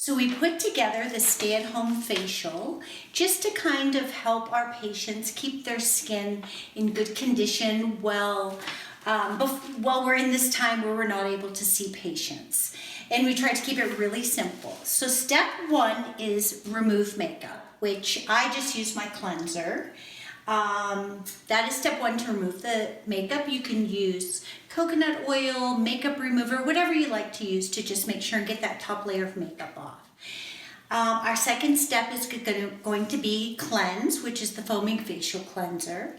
So we put together the stay-at-home facial just to kind of help our patients keep their skin in good condition while we're in this time where we're not able to see patients. And we try to keep it really simple. So step one is remove makeup, which I just use my cleanser. That is step one, to remove the makeup. You can use coconut oil, makeup remover, whatever you like to use to just make sure and get that top layer of makeup off. Our second step is going to be cleanse, which is the foaming facial cleanser.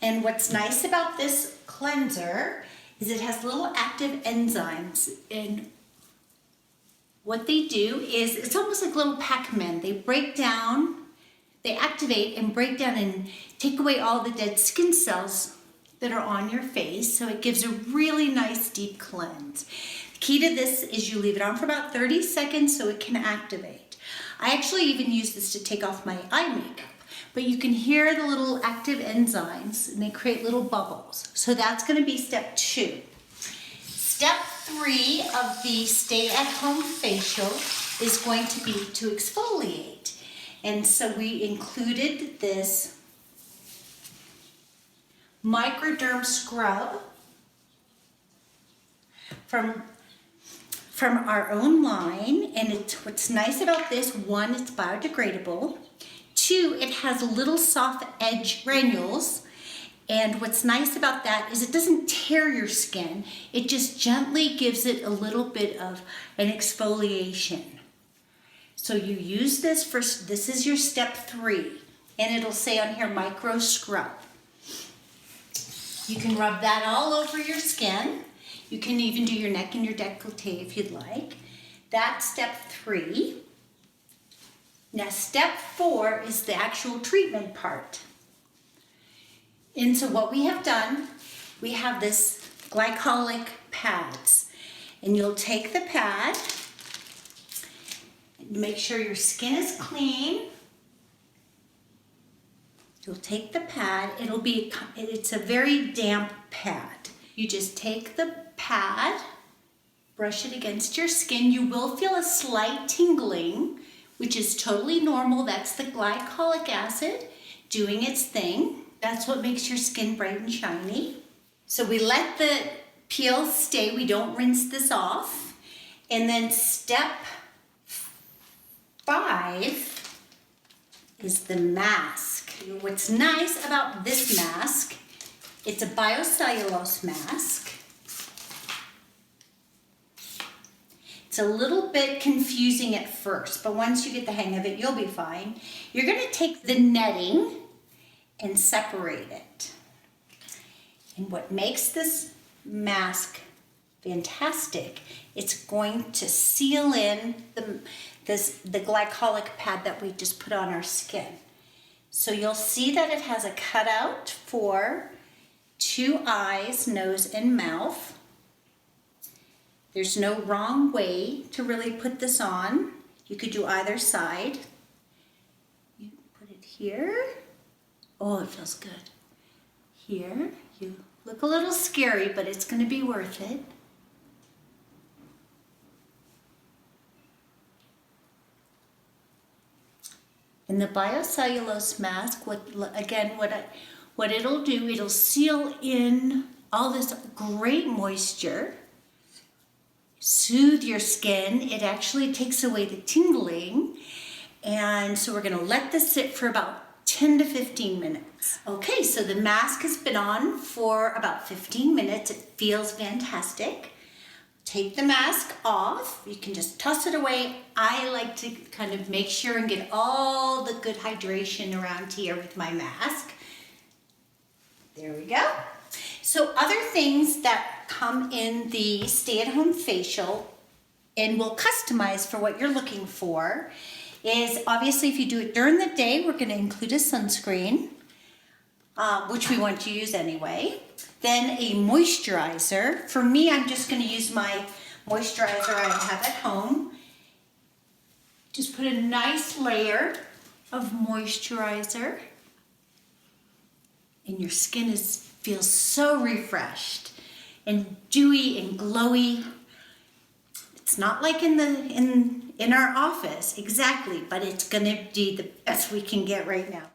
And what's nice about this cleanser is it has little active enzymes, and what they do is it's almost like little Pac-Man. They break down, they activate and break down and take away all the dead skin cells that are on your face, so it gives a really nice deep cleanse. The key to this is you leave it on for about 30 seconds so it can activate. I actually even use this to take off my eye makeup, but you can hear the little active enzymes and they create little bubbles. So that's going to be step two. Step three of the stay-at-home facial is going to be to exfoliate. And so we included this microderm scrub from our own line. And what's nice about this, one, it's biodegradable. Two, it has little soft edge granules. And what's nice about that is it doesn't tear your skin. It just gently gives it a little bit of an exfoliation. So you use this first. This is your step three. And it'll say on here, micro scrub. You can rub that all over your skin. You can even do your neck and your décolleté if you'd like. That's step three. Now step four is the actual treatment part. And so what we have done, we have this glycolic pads. And you'll take the pad, make sure your skin is clean. You'll take the pad, it's a very damp pad. You just take the pad, brush it against your skin. You will feel a slight tingling, which is totally normal. That's the glycolic acid doing its thing. That's what makes your skin bright and shiny. So we let the peel stay. We don't rinse this off. And then step 5 is the mask. What's nice about this mask, it's a biocellulose mask. It's a little bit confusing at first, but once you get the hang of it, you'll be fine. You're going to take the netting and separate it. And what makes this mask fantastic, it's going to seal in the glycolic pad that we just put on our skin. So you'll see that it has a cutout for 2 eyes, nose, and mouth. There's no wrong way to really put this on. You could do either side. You put it here. Oh, it feels good. Here, you look a little scary, but it's going to be worth it. In the biocellulose mask, what it'll do, it'll seal in all this great moisture, soothe your skin. It actually takes away the tingling. And so we're going to let this sit for about 10 to 15 minutes. Okay, so the mask has been on for about 15 minutes. It feels fantastic. Take the mask off. You can just toss it away. I like to kind of make sure and get all the good hydration around here with my mask. There we go. So other things that come in the stay-at-home facial and will customize for what you're looking for is, obviously, if you do it during the day, we're going to include a sunscreen, which we want to use anyway. Then a moisturizer. For me, I'm just going to use my moisturizer I have at home. Just put a nice layer of moisturizer, and your skin feels so refreshed and dewy and glowy. It's not like in in our office, exactly, but it's gonna be the best we can get right now.